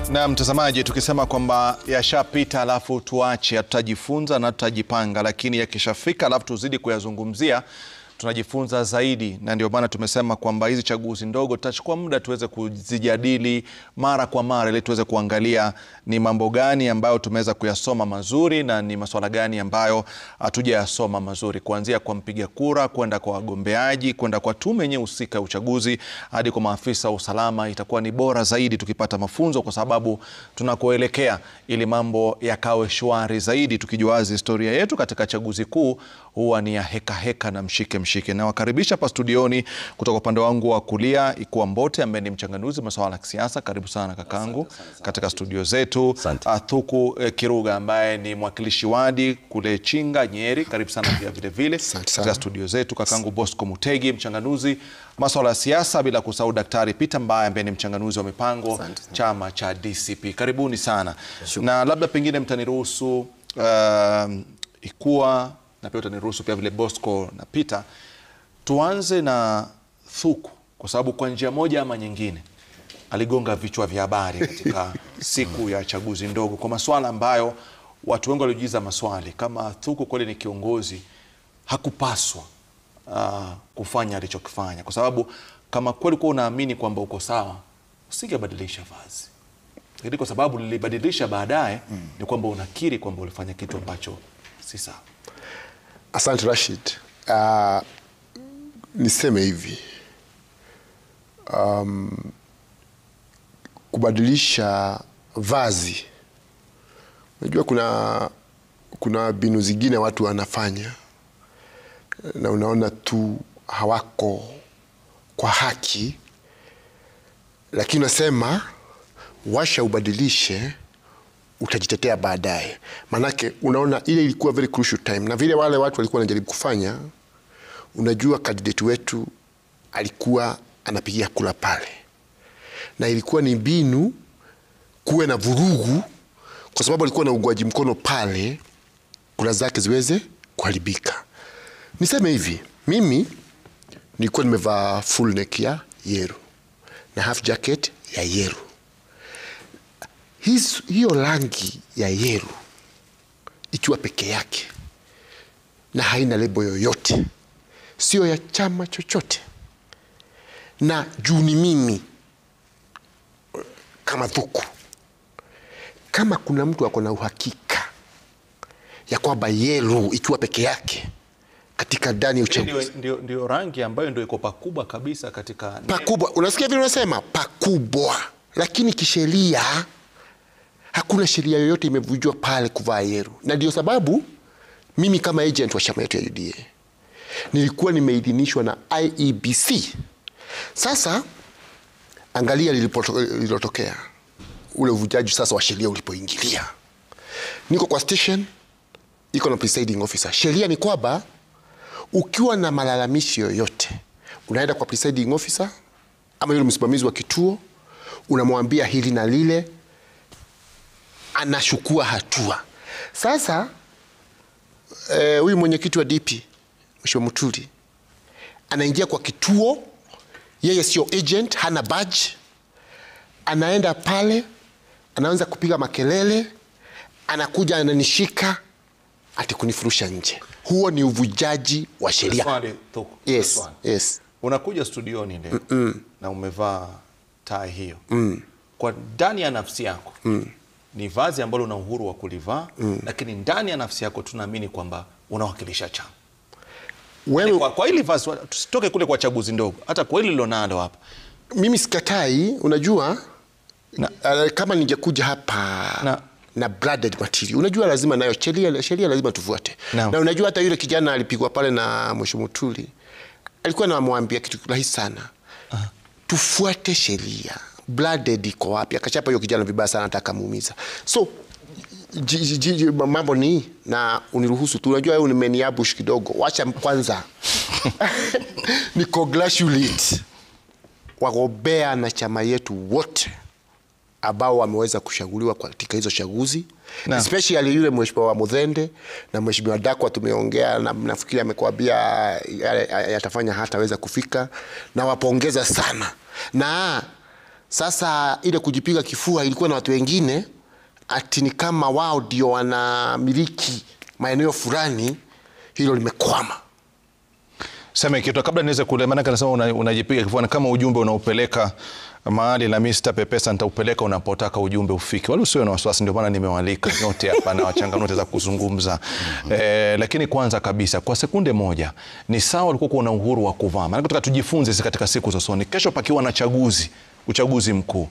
Na mtazamaji, tukisema kwamba yashapita alafu tuache, tutajifunza na tutajipanga, lakini yakishafika alafu tuzidi kuyazungumzia, tunajifunza zaidi. Na ndio maana tumesema kwamba hizi chaguzi ndogo tutachukua muda tuweze kuzijadili mara kwa mara ili tuweze kuangalia ni mambo gani ambayo tumeweza kuyasoma mazuri na ni masuala gani ambayo hatujayasoma mazuri, kuanzia kwa mpiga kura, kwenda kwa wagombeaji, kwenda kwa tume yenyewe husika ya uchaguzi, hadi kwa maafisa wa usalama. Itakuwa ni bora zaidi tukipata mafunzo, kwa sababu tunakoelekea ili mambo yakawe shwari zaidi, tukijua historia yetu katika chaguzi kuu huwa ni ya heka heka na mshike. Na wakaribisha hapa studioni kutoka upande wangu wa kulia Ikuwa Mbote ambaye ni mchanganuzi masuala ya kisiasa. Karibu sana kakangu katika studio zetu. Thuku Kiruga ambaye ni mwakilishi wadi kule Chinga Nyeri. Karibu sana pia vile vile katika studio zetu. Kakangu Bosco Mutegi, mchanganuzi masuala ya siasa, bila kusahau Daktari Peter Mbae ambaye ni mchanganuzi wa mipango chama cha DCP. Karibuni sana. Na labda pengine mtaniruhusu Ikuwa na pia utaniruhusu pia vile Bosco na Peter, tuanze na Thuku, kwa sababu kwa njia moja ama nyingine aligonga vichwa vya habari katika siku ya chaguzi ndogo kwa masuala ambayo watu wengi walijiuliza maswali kama Thuku kweli ni kiongozi, hakupaswa kufanya alichokifanya, kwa sababu kama kweli kwa unaamini kwamba uko sawa usingebadilisha vazi. Lakini kwa sababu lilibadilisha baadaye ni kwamba unakiri kwamba ulifanya kitu ambacho si sawa. Asante Rashid. Niseme hivi, kubadilisha vazi, unajua kuna binu zingine watu wanafanya na unaona tu hawako kwa haki, lakini unasema washa ubadilishe, utajitetea baadaye. Manake unaona ile ilikuwa very crucial time, na vile wale watu walikuwa wanajaribu kufanya, unajua candidate wetu alikuwa anapigia kula pale, na ilikuwa ni mbinu kuwe na vurugu, kwa sababu alikuwa na ugwaji mkono pale, kula zake ziweze kuharibika. Niseme hivi, mimi nilikuwa nimevaa full neck ya yellow na half jacket ya yellow. Hiyo rangi ya yellow ikiwa peke yake na haina lebo yoyote, sio ya chama chochote, na juu ni mimi kama Thuku, kama kuna mtu ako na uhakika ya kwamba yellow ikiwa peke yake katika ndani ya uchaguzi, ndio rangi ambayo ndio iko pakubwa kabisa katika pakubwa. Unasikia vile unasema pakubwa, lakini kisheria hakuna sheria yoyote imevujwa pale kuvaa yellow. Na ndio sababu mimi kama agent wa chama yetu ya UDA nilikuwa nimeidhinishwa na IEBC. Sasa angalia lililotokea, ule uvujaji sasa wa sheria ulipoingilia. Niko kwa station, iko na presiding officer. Sheria ni kwamba ukiwa na malalamishi yoyote, unaenda kwa presiding officer ama yule msimamizi wa kituo, unamwambia hili na lile, anachukua hatua. Sasa huyu mwenyekiti wa DP Mheshimiwa Muturi anaingia kwa kituo, yeye sio agent, hana badge, anaenda pale, anaanza kupiga makelele, anakuja ananishika ati kunifurusha nje. Huo ni uvujaji wa sheria. Yes. Unakuja studioni leo na umevaa tai hiyo. Kwa ndani ya nafsi yako ni vazi ambalo una uhuru wa kulivaa, lakini ndani ya nafsi yako tunaamini kwamba unawakilisha chama. Wewe kwa hili vazi, tusitoke kule kwa chaguzi ndogo, hata kwa hili lonado hapa. Mimi sikatai, unajua kama ningekuja hapa na branded material, unajua lazima nayo sheria lazima tufuate. Na unajua hata yule kijana alipigwa pale na Mheshimiwa Muturi, alikuwa anamwambia kitu rahisi sana. Tufuate sheria. Branded iko wapi? Akachapa hiyo kijana vibaya sana, anataka muumiza. So mambo ni, na uniruhusu tu, unajua wewe umeniabush kidogo, wacha kwanza ni congratulate wagombea na chama yetu wote ambao wameweza kuchaguliwa katika hizo chaguzi, especially yule Mheshimiwa Muthende na Mheshimiwa Dakwa. Tumeongea na nafikiri amekwambia yatafanya hataweza kufika, na wapongeza sana. Na Sasa ile kujipiga kifua ilikuwa na watu wengine, ati ni kama wao ndio wanamiliki maeneo fulani, hilo limekwama. Sema kitu kabla niweze kule, maana kanasema unajipiga kifua, na kama ujumbe unaupeleka mahali na Mr. Pepesa nitaupeleka unapotaka ujumbe ufike. Wala usiwe na wasiwasi, ndio maana nimewalika nyote hapa na wachanganuzi za kuzungumza. Lakini kwanza kabisa, kwa sekunde moja, ni sawa ulikuwa una uhuru wa kuvaa. Maana tunataka tujifunze katika siku za usoni. Kesho pakiwa na uchaguzi mkuu,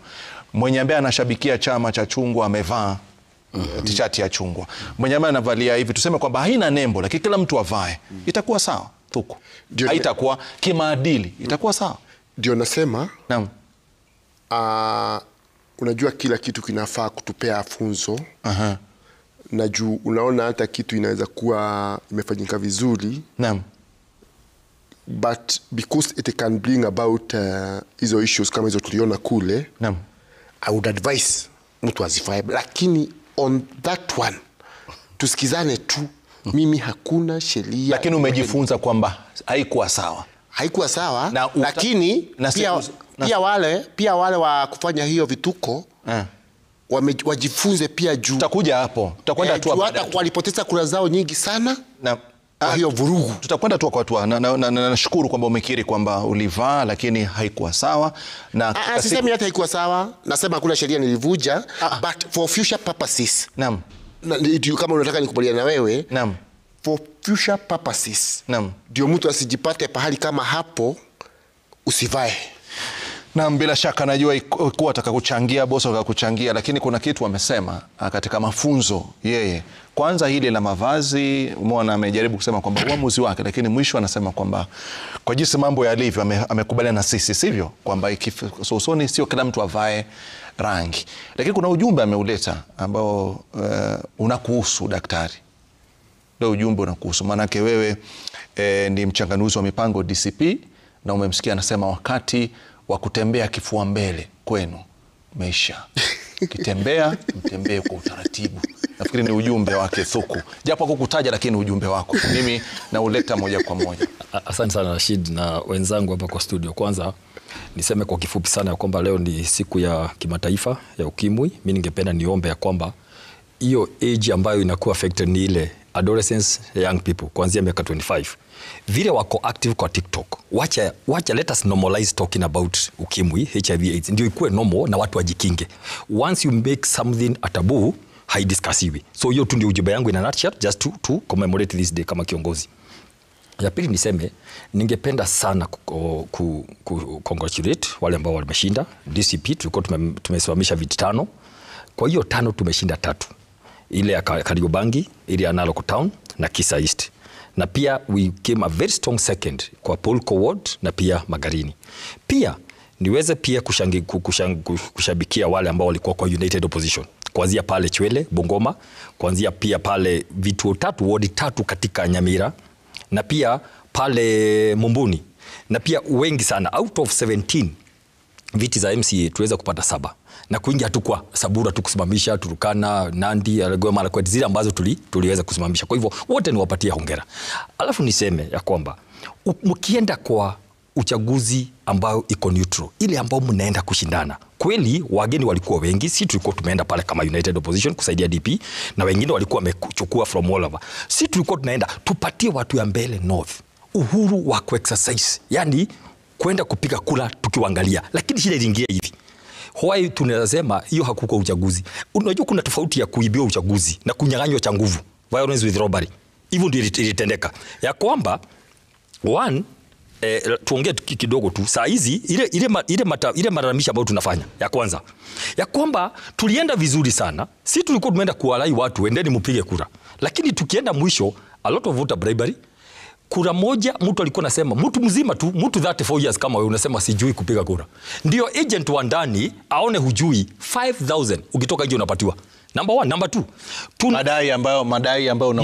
mwenye ambaye anashabikia chama cha chungwa amevaa t-shirt ya chungwa, mwenye ambaye anavalia hivi, tuseme kwamba haina nembo lakini kila mtu avae, itakuwa sawa? Thuku, haitakuwa kimaadili, itakuwa sawa? Ndio nasema, naam. Unajua kila kitu kinafaa kutupea funzo. Na juu unaona hata kitu inaweza kuwa imefanyika vizuri, naam, but because it can bring about hizo issues kama hizo tuliona kule, naam, I would advise mtu azifae. Lakini on that one tusikizane tu. Mimi hakuna sheria. Lakini umejifunza kwamba haikuwa sawa. Haikuwa sawa, lakini pia wale wa kufanya hiyo vituko wajifunze pia juu. Tutakuja hapo. Tutakwenda tu hata walipoteza kura zao nyingi sana. Kwa hiyo vurugu. Tutakwenda tu kwa watu. Nashukuru kwamba umekiri kwamba ulivaa lakini haikuwa sawa. Na sisemi hata haikuwa sawa. Nasema hakuna sheria nilivuja, but for future purposes. Naam. Kama unataka nikubaliana na wewe. Naam. For future purposes. Naam. Ndio mtu asijipate pahali kama hapo usivae. Naam, bila shaka najua kuwa atakakuchangia boso atakakuchangia, lakini kuna kitu amesema katika mafunzo yeye. Kwanza hili la mavazi, umeona amejaribu kusema kwamba uamuzi wake, lakini mwisho anasema kwamba kwa jinsi mambo yalivyo amekubaliana na sisi, sivyo? Kwamba usoni sio kila mtu avae rangi. Lakini kuna ujumbe ameuleta ambao unakuhusu daktari. Ndio ujumbe unakuhusu, maanake wewe ni mchanganuzi wa mipango DCP, na umemsikia anasema wakati wa kutembea kifua mbele kwenu meisha. Kitembea, mtembee kwa utaratibu. Nafikiri ni ujumbe wake Thuku. Japo kukutaja lakini ujumbe wako. Mimi nauleta moja kwa moja. Asante sana Rashid na wenzangu hapa kwa studio. Kwanza niseme kwa kifupi sana ya kwamba leo ni siku ya kimataifa ya ukimwi. Mimi ningependa niombe ya kwamba hiyo age ambayo inakuwa affected ni ile adolescents, young people kuanzia miaka 25. Vile wako active kwa TikTok. Wacha let us normalize talking about ukimwi, HIV AIDS. Ndio ikuwe normal na watu wajikinge. Once you make something a taboo, haidiscussiwi. So hiyo tu ndio ujumbe yangu in a nutshell, just to commemorate this day kama kiongozi. Ya pili niseme, ningependa sana congratulate wale ambao wameshinda. DCP tulikuwa tumesimamisha viti 5. Kwa hiyo 5 tumeshinda 3. Ile ya Kariobangi, ile ya Narok Town na Kisa East. Na pia we came a very strong second kwa Polko Ward na pia Magarini. Pia niweze pia kushabikia wale ambao walikuwa kwa United Opposition. Kuanzia pale Chwele, Bungoma, kuanzia pia pale vituo 3, ward 3 katika Nyamira, na pia pale Mumbuni. Na pia wengi sana, out of 17 viti za MCA tuweza kupata 7. Na kuingia hatu kwa Sabura tukusimamisha, Turukana, Nandi, Elgeyo Marakwet, zile ambazo tuliweza kusimamisha. Kwa hivyo wote niwapatie hongera. Alafu niseme ya kwamba mkienda kwa uchaguzi ambao iko neutral, ile ambao mnaenda kushindana, kweli wageni walikuwa wengi, si tulikuwa tumeenda pale kama United Opposition kusaidia DP, na wengine walikuwa wamechukua from all over. Si tulikuwa tunaenda tupatie watu ya mbele North uhuru wa ku-exercise, yani kwenda kupiga kura tukiwaangalia. Lakini shida iliingia hivi. Why tunasema hiyo hakuko uchaguzi? Unajua kuna tofauti ya kuibiwa uchaguzi na kunyang'anywa cha nguvu, violence with robbery. Hivyo ndio ilitendeka. Ya kwamba one, tuongee kidogo tu. Saa hizi ile malalamisho ambayo tunafanya. Ya kwanza, ya kwamba tulienda vizuri sana. Si tulikuwa tumeenda kuwalai watu endeni mpige kura. Lakini tukienda mwisho, a lot of voter bribery. Kura moja mtu alikuwa anasema, mtu mzima tu, mtu 34 years kama wewe unasema sijui kupiga kura. Ndio agent wa ndani aone hujui, 5,000 ukitoka nje unapatiwa. Number 1, number 2.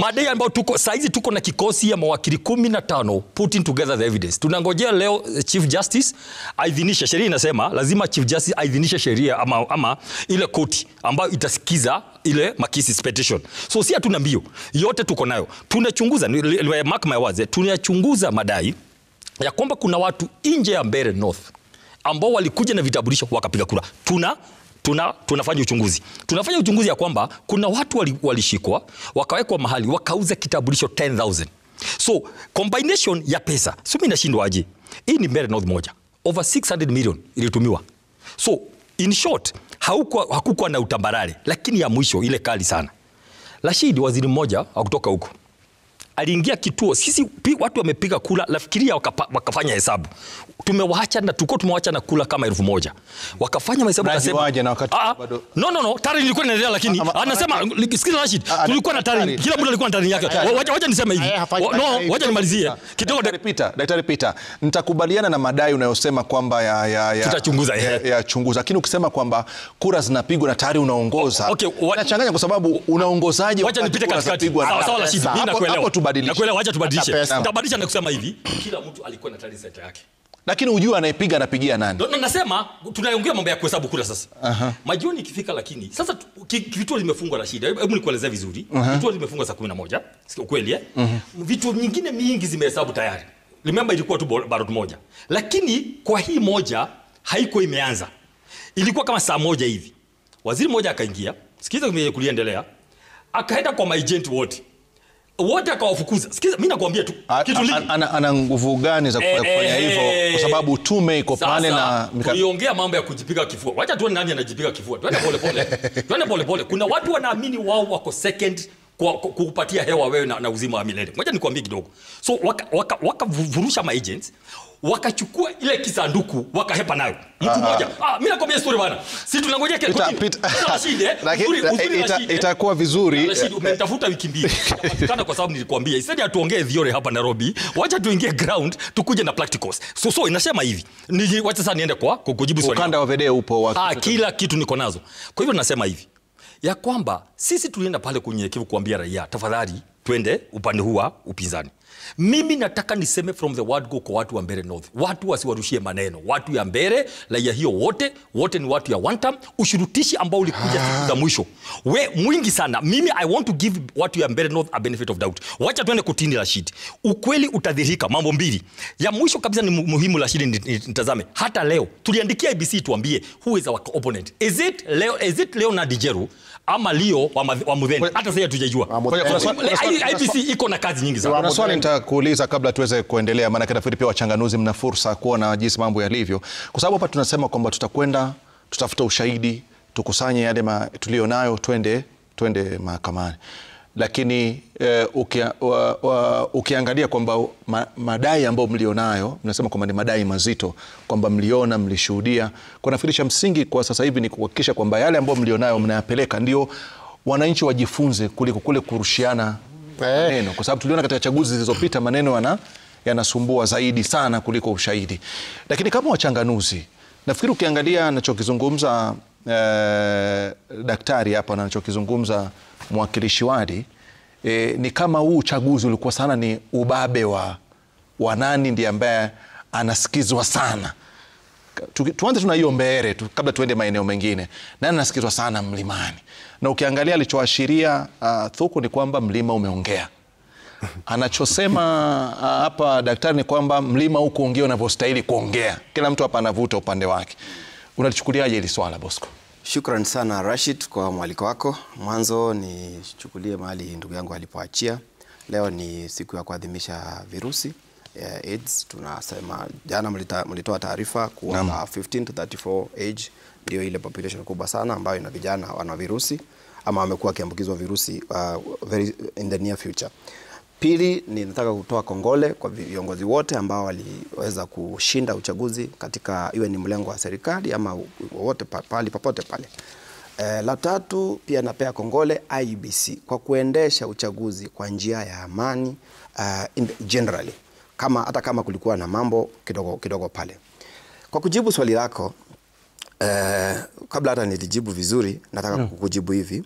Madai ambayo tuko saizi tuko na kikosi ya mawakili 15 putting together the evidence. Tunangojea leo Chief Justice aidhinishe. Sheria inasema lazima Chief Justice aidhinishe sheria ama ile koti ambayo itasikiza ile makisi petition. So si hatuna mbio. Yote tuko nayo. Tunachunguza, mark my words, tunachunguza madai ya kwamba kuna watu nje ya Mbeere North ambao walikuja na vitambulisho wakapiga kura. Tunafanya uchunguzi. Tunafanya uchunguzi ya kwamba kuna watu walishikwa, wakawekwa mahali, wakauza kitambulisho 10,000. So, combination ya pesa. So, mimi nashindwa aje. Hii ni Mbeere North moja. Over 600 million ilitumiwa. So, in short, hakukuwa na utambarare, lakini ya mwisho ile kali sana. Rashid, waziri mmoja kutoka huko, aliingia kituo, sisi watu wamepiga kula, lafikiria wakafanya hesabu. Tumewaacha na kula kama 1,000. Wakafanya hesabu akasema no, tari nilikuwa ninaendelea, lakini anasema sikiza Rashid, tulikuwa na tari, kila mtu alikuwa na tari yake. Wacha niseme hivi. No, wacha nimalizie. Kidogo Daktari Peter, nitakubaliana na madai unayosema kwamba ya chunguza. Lakini ukisema kwamba kura zinapigwa na tayari unaongoza. Nachanganya kwa sababu unaongozaje? Wacha nipite katikati. Sawa Rashid, mimi nakuelewa. Nakuelewa, wacha tubadilishe. Tutabadilisha na kusema hivi, kila mtu alikuwa na tari set yake. Lakini ujua anayepiga anapigia nani? Nasema tunaongea mambo ya kuhesabu kura sasa. Majioni ikifika, lakini sasa vituo limefungwa Rashid. Hebu nikuelezea vizuri. Vituo limefungwa saa 11. Ukweli vituo vingine mingi zimehesabu tayari. Remember ilikuwa tu ballot moja. Lakini kwa hii moja haikuwa imeanza. Ilikuwa kama saa 1 hivi. Waziri mmoja akaingia. Sikiza kuliendelea. Akaenda kwa maagent wote akawafukuza. Sikiza, mimi nakwambia tu kitu liki. Ana nguvu gani za kufanya hivyo? Kwa sababu tume iko pale na tuliongea mambo ya kujipiga kifua. Wacha tuone nani anajipiga kifua. Twende pole pole. Kuna watu wanaamini wao wako second kukupatia hewa wewe na uzima wa milele. Ngoja nikwambie kidogo. So wakavurusha maagents, wakachukua ile kisanduku wakahepa nayo. Mtu mmoja. Mimi nakwambia story bana. Si tunangojea itakuwa vizuri. Rashid, umetafuta wiki mbili. Kana kwa sababu nilikwambia isadi atuongee theory hapa Nairobi. Wacha tuingie ground, tukuje na practicals. So inasema hivi. Wacha sasa niende kwa kujibu swali. Ukanda wa video upo kila kitu niko nazo. Kwa hivyo nasema hivi, ya kwamba sisi tulienda pale kwenye kivu kuambia raia, tafadhali twende upande huu wa upinzani. Mimi nataka niseme from the word go kwa watu wa Mbeere North. Watu wasiwarushie maneno. Watu ya Mbeere, raia hiyo wote ni watu ya one time. Ushurutishi ambao ulikuja siku za mwisho. Mwingi sana. Mimi I want to give watu ya Mbeere North a benefit of doubt. Wacha tuende kutini Rashid. Ukweli utadhihirika mambo mbili. Ya mwisho kabisa ni muhimu Rashid nitazame. Hata leo tuliandikia ABC tuambie who is our opponent. Is it Leonard Jeru ama Leo wa Mutheni? Hata sasa hatujajua. IBC iko na kazi nyingi sana. Kuna swali nitakuuliza kabla tuweze kuendelea, maana nafikiri pia wachanganuzi mna fursa kuona jinsi mambo yalivyo. Kwa sababu hapa tunasema kwamba tutakwenda tutafuta ushahidi, tukusanye yale tulionayo, twende mahakamani. Lakini ukiangalia kwamba madai ambayo mlionayo, mnasema kwamba ni madai mazito, kwamba mliona, mlishuhudia, kwa nafikirisha msingi kwa sasa hivi ni kuhakikisha kwamba yale ambayo mlionayo mnayapeleka, ndio wananchi wajifunze kuliko kule kurushiana maneno, kwa sababu tuliona katika chaguzi zilizopita maneno yanasumbua zaidi sana kuliko ushahidi. Lakini kama wachanganuzi, nafikiri ukiangalia anachokizungumza daktari hapa na anachokizungumza mwakilishi wadi, ni kama huu uchaguzi ulikuwa sana ni ubabe wa nani ndiye ambaye anasikizwa sana. Tuanze tuna hiyo Mbeere kabla tuende maeneo mengine. Nani anasikizwa sana Mlimani? Na ukiangalia alichoashiria Thuku ni kwamba mlima umeongea. Anachosema hapa daktari ni kwamba mlima huko ongea unavyostahili kuongea. Kila mtu hapa anavuta upande wake. Unalichukuliaje hili swala Bosco? Shukran sana Rashid kwa mwaliko wako. Mwanzo nichukulie mahali ndugu yangu alipoachia. Leo ni siku ya kuadhimisha virusi AIDS. Tunasema jana mlitoa taarifa kuwa 15 to 34 age ndio ile population kubwa sana ambayo ina vijana wana virusi ama wamekuwa kiambukizwa virusi very in the near future. Pili, ninataka kutoa kongole kwa viongozi wote ambao waliweza kushinda uchaguzi katika iwe ni mlengo wa serikali ama wote popote pale. La tatu, pia napea kongole IBC kwa kuendesha uchaguzi kwa njia ya amani generally, hata kama kulikuwa na mambo kidogo pale. Kwa kujibu swali lako, kabla hata nilijibu vizuri, nataka kukujibu hivi.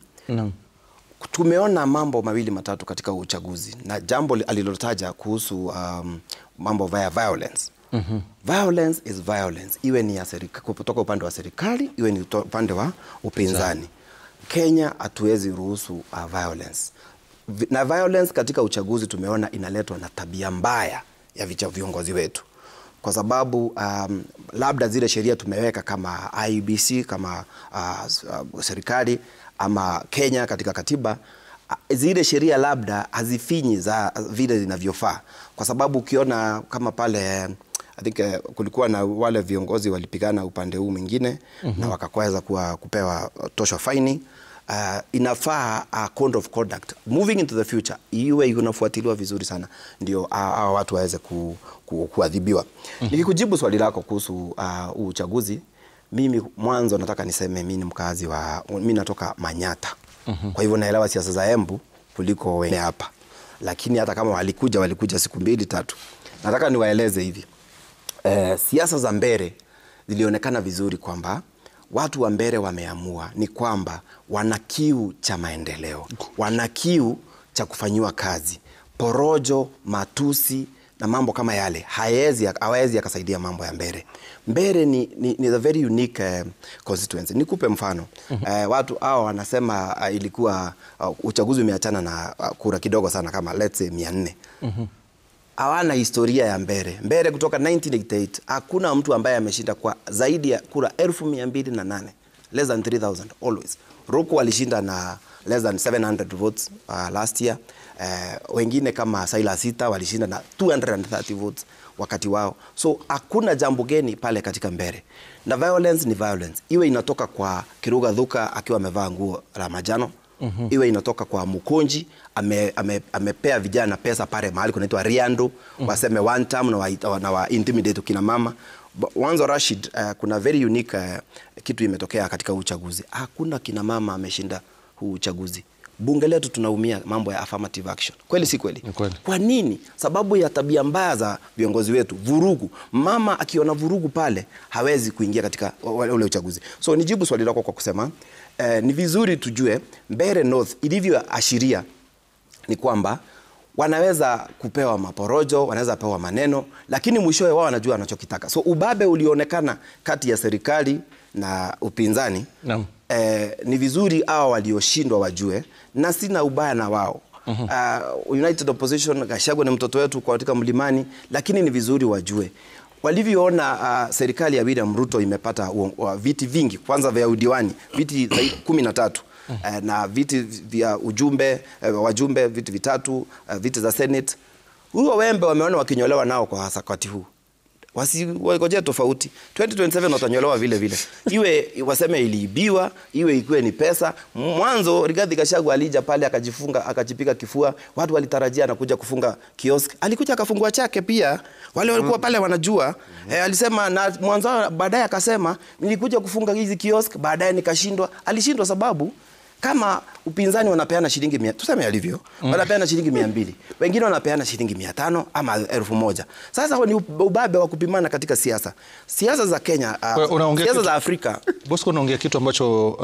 Tumeona mambo mawili matatu katika uchaguzi, na jambo alilotaja kuhusu mambo via violence. Violence is violence, iwe ni ya kutoka upande wa serikali, iwe ni upande wa upinzani. Kenya hatuwezi ruhusu violence. Na violence katika uchaguzi tumeona inaletwa na tabia mbaya ya viongozi wetu. kwa sababu labda zile sheria tumeweka kama IEBC, kama serikali ama Kenya katika katiba, zile sheria labda hazifinyi za vile zinavyofaa, kwa sababu ukiona kama pale I think kulikuwa na wale viongozi walipigana upande huu mwingine na wakakweza kupewa tosha faini. Inafaa code of conduct moving into the future iwe unafuatiliwa vizuri sana, ndio watu waweze kuadhibiwa. Nikikujibu swali lako kuhusu uchaguzi, mimi mwanzo nataka niseme mimi ni mkazi mimi natoka Manyata. Kwa hivyo naelewa siasa za Embu kuliko wengine hapa. Lakini hata kama walikuja siku 2-3. Nataka niwaeleze hivi. Siasa za Mbeere zilionekana vizuri kwamba watu wa Mbeere wameamua ni kwamba wana kiu cha maendeleo. Wana kiu cha kufanyiwa kazi. Porojo, matusi na mambo kama yale hawezi yakasaidia mambo ya Mbeere. Mbeere ni a very unique constituency. Nikupe mfano. Watu hao wanasema ilikuwa uchaguzi umeachana na kura kidogo sana, kama let's say 400. Hawana historia ya Mbeere. Mbeere kutoka 1988 hakuna mtu ambaye ameshinda kwa zaidi ya kura 1208. Less than 3000 always. Ruku walishinda na less than 700 votes last year. Wengine kama Saila Sita walishinda na 230 votes wakati wao. So hakuna jambo geni pale katika Mbeere. Na violence ni violence. Iwe inatoka kwa Kiruga Thuka akiwa amevaa nguo la majano. Iwe inatoka kwa Mukonji amepea vijana pesa pale mahali kunaitwa Riando, waseme one time na wa intimidate kina mama. Mwanzo Rashid, kuna very unique kitu imetokea katika uchaguzi. Hakuna kina mama ameshinda huu uchaguzi. Bunge letu tunaumia mambo ya affirmative action. Kweli si kweli? Kwa nini? Sababu ya tabia mbaya za viongozi wetu, vurugu. Mama akiona vurugu pale hawezi kuingia katika ule uchaguzi. So nijibu swali lako kwa kusema ni vizuri tujue Mbeere North ilivyoashiria ni kwamba wanaweza kupewa maporojo, wanaweza pewa maneno, lakini mwishowe wao wanajua wanachokitaka. So ubabe ulionekana kati ya serikali na upinzani. Ni vizuri hao walioshindwa wajue, na sina ubaya na wao. United Opposition, Gachagua ni mtoto wetu kwa katika Mlimani, lakini ni vizuri wajue. Walivyoona serikali ya William Ruto imepata viti vingi, kwanza vya udiwani, viti 13. Na viti vya wajumbe viti 3, viti za Senate. Huo wembe wameona wakinyolewa nao kwa wakati huu. Wasigojea tofauti. 2027 watanyolewa vile vile. Iwe waseme iliibiwa, iwe ikuwe ni pesa. Mwanzo Rigathi Gachagua alija pale akajifunga, akajipika kifua. Watu walitarajia anakuja kufunga kiosk. Alikuja akafungua chake pia. Wale walikuwa pale wanajua. Alisema na mwanzo baadaye akasema nilikuja kufunga hizi kiosk, baadaye nikashindwa. Alishindwa sababu kama upinzani wanapeana shilingi 100, tuseme alivyo, wanapeana shilingi 200. Wengine wanapeana shilingi 500 ama 1000. Sasa ni ubabe wa kupimana katika siasa. Siasa za Kenya, siasa za Afrika. Bosco, unaongea kitu ambacho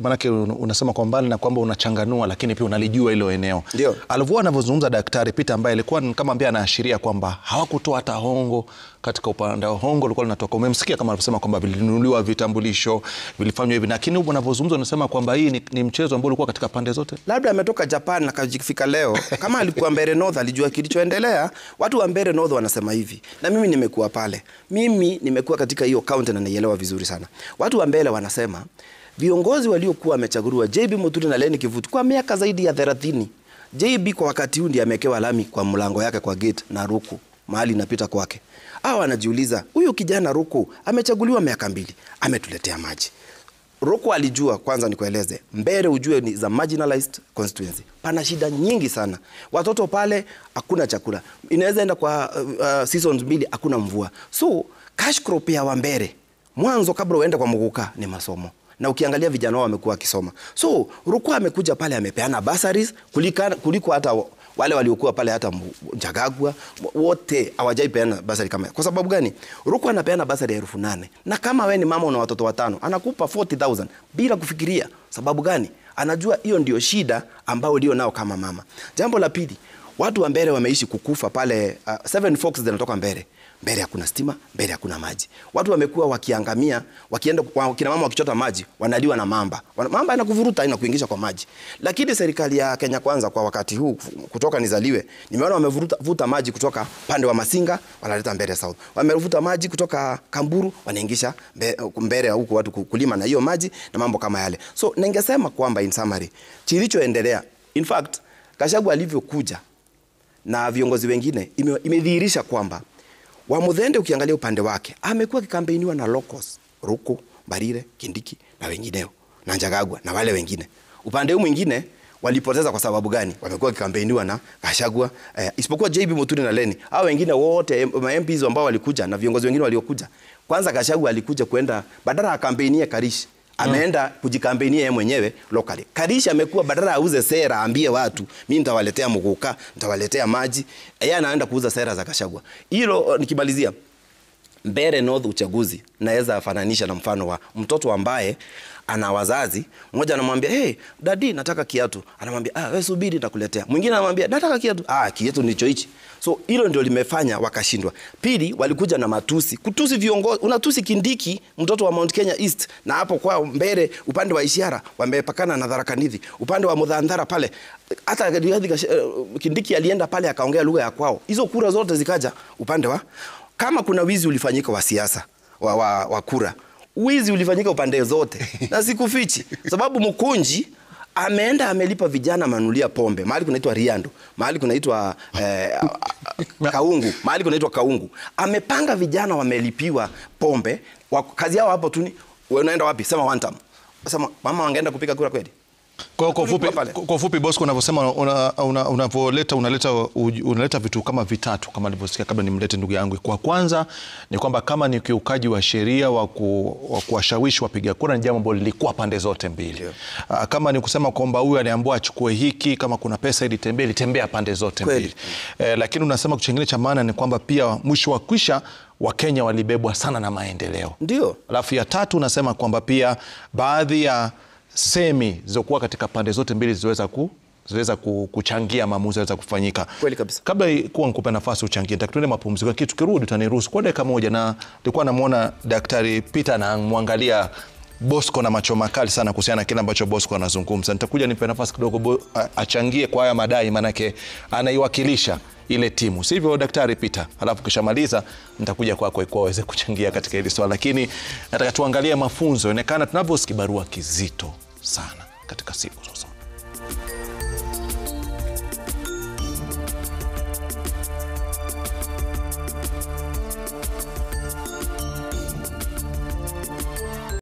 manake unasema kwa mbali na kwamba unachanganua, lakini pia unalijua hilo eneo. Alivyokuwa anavyozungumza Daktari Peter ambaye alikuwa kama ambaye anaashiria kwamba hawakutoa hata hongo katika upande wa hongo ulikuwa linatoka. Umemsikia kama alivyosema kwamba vilinunuliwa vitambulisho, vilifanywa hivi, lakini unapozungumza unasema kwamba hii ni mchezo ambao ulikuwa katika pande zote. Labda ametoka Japan na kajifika leo. Kama alikuwa Mbeere North alijua kilichoendelea. Watu wa Mbeere North wanasema hivi. Na mimi nimekuwa pale. Mimi nimekuwa katika hiyo county na naielewa vizuri sana. Watu wa Mbeere wanasema viongozi waliokuwa wamechaguliwa JB Muturi na Leni Kivutu kwa miaka zaidi ya 30. JB kwa wakati huu ndiye amekewa lami kwa mlango yake kwa gate na Ruku mahali inapita kwake. Hao wanajiuliza, huyu kijana Ruku amechaguliwa miaka 2, ametuletea maji. Ruku alijua, kwanza nikueleze, Mbeere ujue ni za marginalized constituency. Pana shida nyingi sana. Watoto pale hakuna chakula. Inaweza enda kwa seasons 2 hakuna mvua. So cash crop ya wa Mbeere mwanzo kabla uende kwa Muguka ni masomo. Na ukiangalia vijana wao wamekuwa wakisoma. So Ruku amekuja pale amepeana bursaries kuliko hata wale waliokuwa pale, hata Njagagua wote hawajaipeana basari kama. Kwa sababu gani? Ruku anapeana basari ya 8,000. Na kama wewe ni mama una watoto 5, anakupa 40,000 bila kufikiria. Sababu gani? Anajua hiyo ndio shida ambao ndio nao kama mama. Jambo la pili, watu wa Mbeere wameishi kukufa pale 7 Fox zinatoka Mbeere. mbele hakuna stima, mbele hakuna maji. Watu wamekuwa wakiangamia, wakienda kina mama wakichota maji, wanaliwa na mamba. Mamba inakuvuruta, inakuingisha kwa maji. Lakini serikali ya Kenya Kwanza kwa wakati huu kutoka nizaliwe, nimeona wamevuta maji kutoka pande wa Masinga, wanaleta Mbeere South. Wamevuta maji kutoka Kamburu, wanaingisha Mbeere huko watu kulima na hiyo maji na mambo kama yale. So ningesema kwamba in summary, kilichoendelea, in fact, Gachagua alivyokuja na viongozi wengine imedhihirisha kwamba Wamuthende ukiangalia upande wake amekuwa kikampeniwa na locals, Ruku, Mbarire, Kindiki na wengineo, na Njagagua na wale wengine. Upande huu mwingine walipoteza kwa sababu gani? Wamekuwa kikampeniwa na Gachagua, isipokuwa JB Muturi na Leni. Hao wengine wote MPs ambao walikuja na viongozi wengine waliokuja. Kwanza Gachagua alikuja kwenda badala ya kampenia Karish, ameenda kujikampenia yeye mwenyewe locally. Karish amekuwa badala auze sera ambie watu mimi nitawaletea muguka, nitawaletea maji, yeye anaenda kuuza sera za Gachagua. Hilo nikimalizia, Mbeere North uchaguzi naweza fananisha na mfano wa mtoto ambaye ana wazazi, mmoja anamwambia hey daddy nataka kiatu, anamwambia wewe subiri nitakuletea. Mwingine anamwambia nataka kiatu, kiatu nicho hichi. So hilo ndio limefanya wakashindwa. Pili, walikuja na matusi, kutusi viongozi, unatusi Kindiki mtoto wa Mount Kenya East, na hapo kwa Mbeere upande wa Isiara wamepakana na Tharaka Nithi, upande wa Muthandara pale hata Kindiki alienda pale akaongea lugha ya kwao. Hizo kura zote zikaja upande wa, kama kuna wizi ulifanyika wa siasa wa kura, wizi ulifanyika upande zote na sikufichi, sababu Mkunji ameenda amelipa vijana manulia pombe, mahali kunaitwa Riando, mahali kunaitwa Kaungu, mahali kunaitwa Kaungu. Amepanga vijana wamelipiwa pombe, kazi yao hapo tu ni unaenda wapi? Sema one time. Sema mama wangeenda kupiga kura kweli? Kwa fupi Bosco, unavyosema unaleta vitu kama vitatu kama nilivyosikia kabla nimlete ndugu yangu. Kwa kwanza ni kwamba kama ni ukiukaji wa sheria wa kuwashawishi wapiga kura, ni jambo ambalo lilikuwa pande zote mbili. Kama ni kusema kwamba huyu aliambiwa achukue hiki, kama kuna pesa ilitembea pande zote mbili. Lakini unasema kitu kingine cha maana ni kwamba pia mwisho wa kwisha Wakenya walibebwa sana na maendeleo. Ndio. Alafu ya tatu unasema kwamba pia baadhi ya semi zilizokuwa katika pande zote mbili ziweza kuchangia maamuzi yaweza kufanyika. Kweli kabisa. Kabla kuwa nikupe nafasi uchangie, tuende mapumziko kitu, tukirudi utaniruhusu kwa dakika moja, na nilikuwa namuona Daktari Peter na muangalia Bosco na macho makali sana kuhusiana na kile ambacho Bosco anazungumza. Nitakuja nipe nafasi kidogo achangie kwa haya madai, manake anaiwakilisha ile timu. Sivyo Daktari Peter? Halafu kishamaliza nitakuja kwako kwa uweze kuchangia katika hili swala. Lakini nataka tuangalie mafunzo. Inaonekana tunavyosikia barua kizito sana katika siku zote.